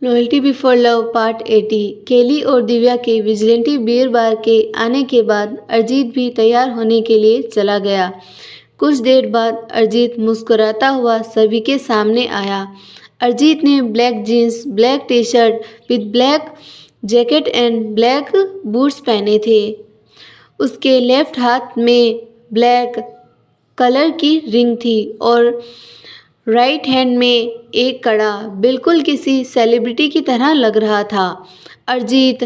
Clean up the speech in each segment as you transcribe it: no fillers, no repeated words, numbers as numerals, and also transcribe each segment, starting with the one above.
Loyalty before love part 80। केली और दिव्या के विजिलेंटी बियर बार के आने के बाद अरिजीत भी तैयार होने के लिए चला गया। कुछ देर बाद अरिजीत मुस्कुराता हुआ सभी के सामने आया। अरिजीत ने black jeans, black T shirt with black jacket and black boots पहने थे। उसके लेफ्ट हाथ में ब्लैक कलर की रिंग थी और राइट हैंड में एक कड़ा। बिल्कुल किसी सेलिब्रिटी की तरह लग रहा था। अरिजीत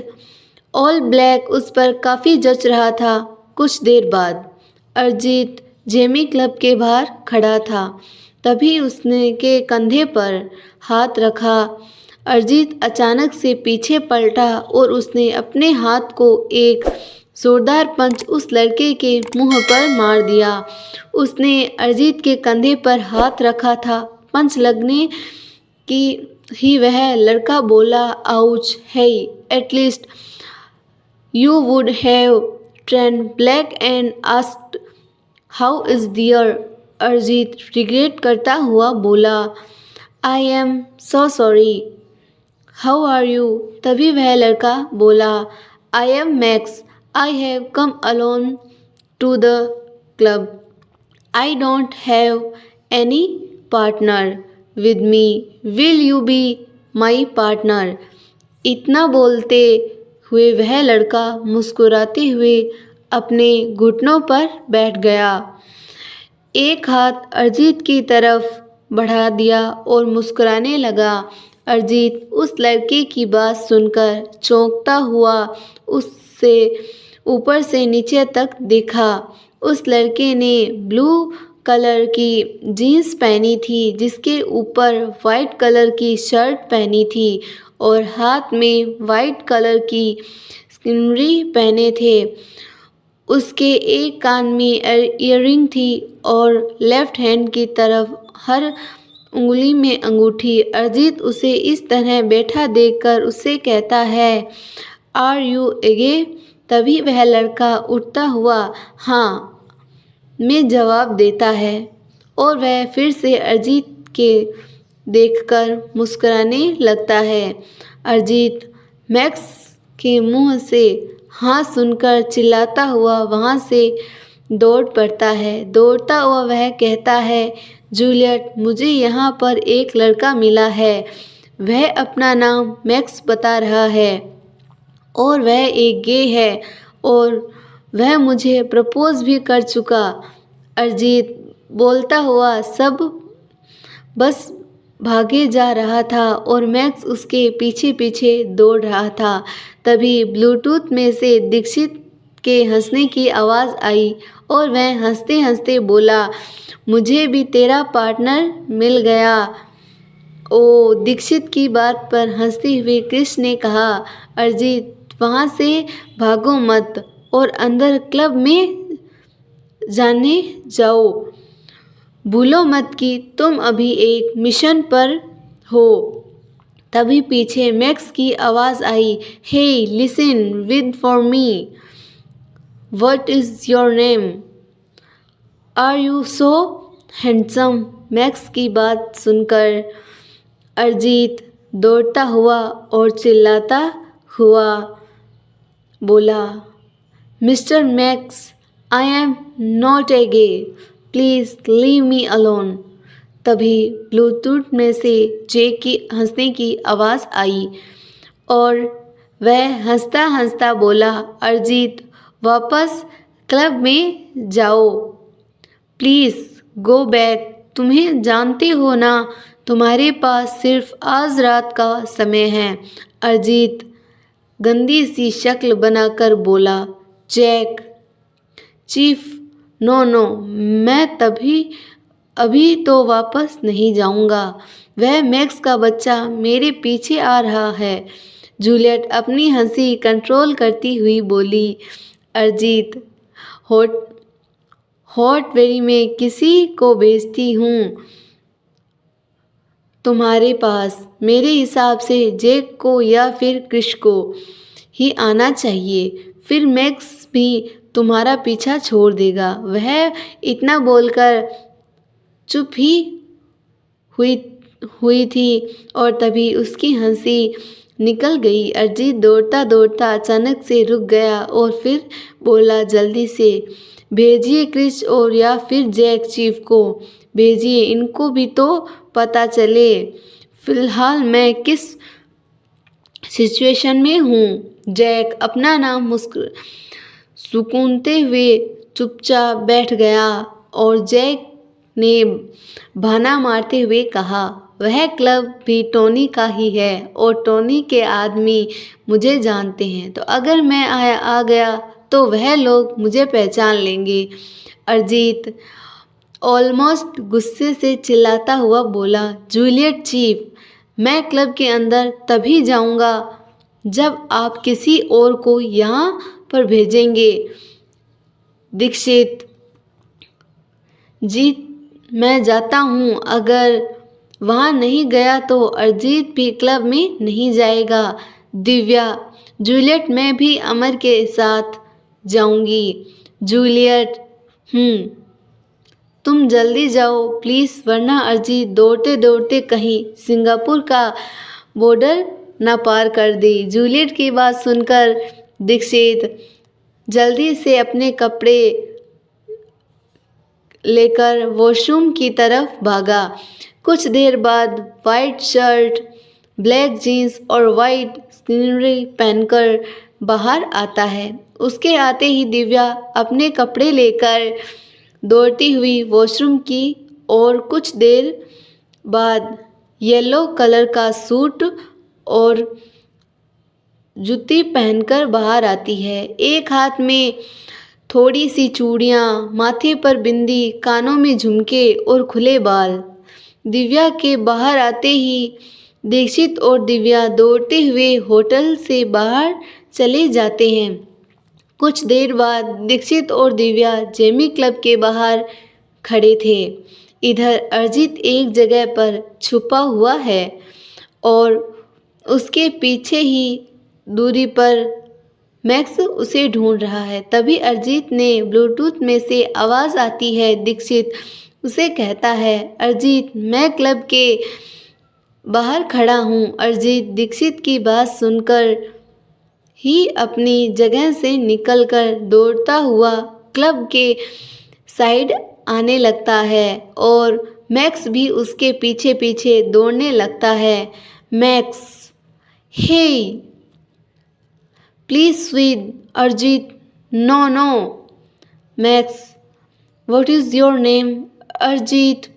ऑल ब्लैक उस पर काफ़ी जच रहा था। कुछ देर बाद अरिजीत जेमी क्लब के बाहर खड़ा था। तभी उसने के कंधे पर हाथ रखा। अरिजीत अचानक से पीछे पलटा और उसने अपने हाथ को एक जोरदार पंच उस लड़के के मुंह पर मार दिया। उसने अरिजीत के कंधे पर हाथ रखा था। पंच लगने की ही वह लड़का बोला, ouch, hey, at least you would have turn black and asked how is there. Arijit regret करता हुआ बोला, I am so sorry, how are you. तभी वह लड़का बोला, I am Max, I have come alone to the club, I don't have any partner with me, will you be my partner. इतना बोलते हुए वह लड़का मुस्कुराते हुए अपने घुटनों पर बैठ गया। एक हाथ अरिजीत की तरफ बढ़ा दिया और मुस्कुराने लगा। अरिजीत उस लड़के की बात सुनकर चौंकता हुआ उससे ऊपर से नीचे तक देखा। उस लड़के ने ब्लू कलर की जीन्स पहनी थी जिसके ऊपर वाइट कलर की शर्ट पहनी थी और हाथ में वाइट कलर की स्किनरी पहने थे। उसके एक कान में ईयरिंग थी और लेफ्ट हैंड की तरफ हर उंगली में अंगूठी। अरिजीत उसे इस तरह बैठा देखकर उससे कहता है, आर यू एगे। तभी वह लड़का उठता हुआ हाँ में जवाब देता है और वह फिर से अरिजीत के देखकर मुस्कुराने लगता है। अरिजीत मैक्स के मुंह से हाँ सुनकर चिल्लाता हुआ वहाँ से दौड़ पड़ता है। दौड़ता हुआ वह कहता है, जूलियट, मुझे यहाँ पर एक लड़का मिला है। वह अपना नाम मैक्स बता रहा है और वह एक गे है और वह मुझे प्रपोज भी कर चुका। अरिजीत बोलता हुआ सब बस भागे जा रहा था और मैक्स उसके पीछे पीछे दौड़ रहा था। तभी ब्लूटूथ में से दीक्षित के हंसने की आवाज़ आई और वह हंसते हंसते बोला, मुझे भी तेरा पार्टनर मिल गया। ओ, दीक्षित की बात पर हंसते हुए कृष्ण ने कहा, अरिजीत, वहाँ से भागो मत और अंदर क्लब में जाने जाओ। भूलो मत कि तुम अभी एक मिशन पर हो। तभी पीछे मैक्स की आवाज़ आई, hey, listen with for me, what is your name, are you so handsome. Max की बात सुनकर अरिजीत दौड़ता हुआ और चिल्लाता हुआ बोला, mister Max, I am not a gay, please leave me alone. तभी ब्लूटूथ में से जैक की हंसने की आवाज़ आई और वह हंसता हंसता बोला, अरिजीत, वापस क्लब में जाओ, प्लीज़ गो बैक। तुम्हें जानते हो ना, तुम्हारे पास सिर्फ आज रात का समय है। अरिजीत गंदी सी शक्ल बनाकर बोला, जैक, चीफ, नो नो, मैं अभी तो वापस नहीं जाऊंगा। वह मैक्स का बच्चा मेरे पीछे आ रहा है। जूलियट अपनी हंसी कंट्रोल करती हुई बोली, अरिजीत, हॉट वेरी में किसी को भेजती हूँ तुम्हारे पास। मेरे हिसाब से जैक को या फिर क्रिश को ही आना चाहिए, फिर मैक्स भी तुम्हारा पीछा छोड़ देगा। वह इतना बोलकर चुप ही हुई थी और तभी उसकी हंसी निकल गई। अरिजीत दौड़ता दौड़ता अचानक से रुक गया और फिर बोला, जल्दी से भेजिए क्रिश और या फिर जैक चीफ को भेजिए, इनको भी तो पता चले फिलहाल मैं किस सिचुएशन में हूँ। जैक अपना नाम सुकूनते हुए चुपचाप बैठ गया और जैक ने बहाना मारते हुए कहा, वह क्लब भी टोनी का ही है और टोनी के आदमी मुझे जानते हैं, तो अगर मैं आ गया तो वह लोग मुझे पहचान लेंगे। अरिजीत ऑलमोस्ट गुस्से से चिल्लाता हुआ बोला, जूलियट चीफ, मैं क्लब के अंदर तभी जाऊंगा जब आप किसी और को यहाँ पर भेजेंगे। दीक्षित जी, मैं जाता हूँ, अगर वहाँ नहीं गया तो अरिजीत भी क्लब में नहीं जाएगा। दिव्या, जूलियट, मैं भी अमर के साथ जाऊंगी। जूलियट, तुम जल्दी जाओ प्लीज़, वरना अरिजीत दौड़ते दौड़ते कहीं सिंगापुर का बॉर्डर ना पार कर दे। जूलियट की बात सुनकर दीक्षित जल्दी से अपने कपड़े लेकर वॉशरूम की तरफ भागा। कुछ देर बाद वाइट शर्ट, ब्लैक जीन्स और वाइट स्किनरी पहनकर बाहर आता है। उसके आते ही दिव्या अपने कपड़े लेकर दौड़ती हुई वॉशरूम की और कुछ देर बाद येलो कलर का सूट और जूती पहनकर बाहर आती है। एक हाथ में थोड़ी सी चूड़ियाँ, माथे पर बिंदी, कानों में झुमके और खुले बाल। दिव्या के बाहर आते ही दीक्षित और दिव्या दौड़ते हुए होटल से बाहर चले जाते हैं। कुछ देर बाद दीक्षित और दिव्या जेमी क्लब के बाहर खड़े थे। इधर अरिजीत एक जगह पर छुपा हुआ है और उसके पीछे ही दूरी पर मैक्स उसे ढूंढ रहा है। तभी अरिजीत ने ब्लूटूथ में से आवाज़ आती है। दीक्षित उसे कहता है, अरिजीत, मैं क्लब के बाहर खड़ा हूँ। अरिजीत दीक्षित की बात सुनकर ही अपनी जगह से निकलकर दौड़ता हुआ क्लब के साइड आने लगता है और मैक्स भी उसके पीछे पीछे दौड़ने लगता है। Max, hey please sweet. Arijit, no no. Max, what is your name? Arijit,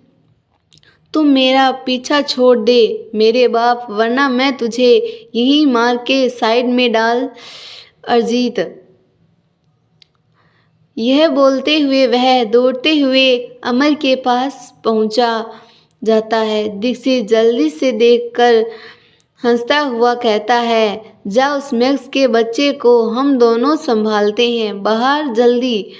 तुम मेरा पीछा छोड़ दे मेरे बाप, वरना मैं तुझे यहीं मार के साइड में डाल। अरिजीत, यह बोलते हुए वह दौड़ते हुए अमर के पास पहुंचा जाता है। दीक्षित जल्दी से देखकर हंसता हुआ कहता है, जा उस मैक्स के बच्चे को हम दोनों संभालते हैं, बाहर जल्दी।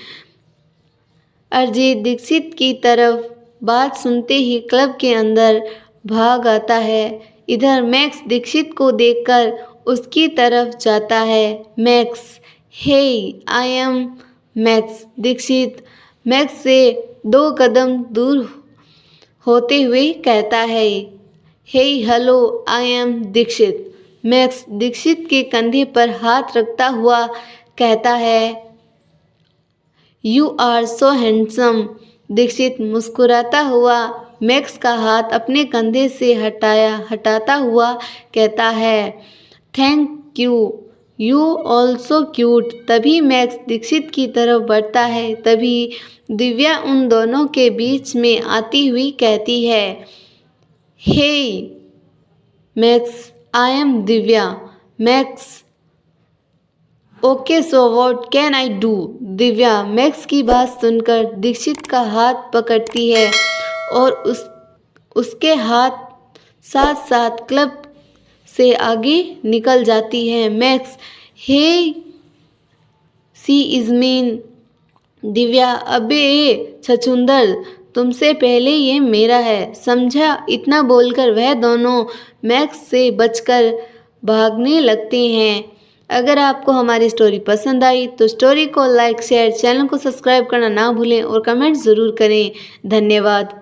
अरिजीत दीक्षित की तरफ बात सुनते ही क्लब के अंदर भाग आता है। इधर मैक्स दीक्षित को देखकर उसकी तरफ जाता है। Max, hey I am Max. Dikshit Max से 2 कदम दूर होते हुए कहता है, hey hello, I am Dikshit. Max Dikshit के कंधे पर हाथ रखता हुआ कहता है, you are so handsome. Dikshit मुस्कुराता हुआ मैक्स का हाथ अपने कंधे से हटाता हुआ कहता है, thank you, you also cute. तभी मैक्स दीक्षित की तरफ बढ़ता है। तभी दिव्या उन दोनों के बीच में आती हुई कहती है, hey Max, I am Divya. Max, okay so what can I do? Divya Max की बात सुनकर दीक्षित का हाथ पकड़ती है और उसके हाथ साथ साथ क्लब से आगे निकल जाती है। Max, hey she is mean. Divya, अबे छछूंदर, तुमसे पहले ये मेरा है, समझा? इतना बोलकर वह दोनों मैक्स से बचकर भागने लगते हैं। अगर आपको हमारी स्टोरी पसंद आई तो स्टोरी को लाइक, शेयर, चैनल को सब्सक्राइब करना ना भूलें और कमेंट ज़रूर करें। धन्यवाद।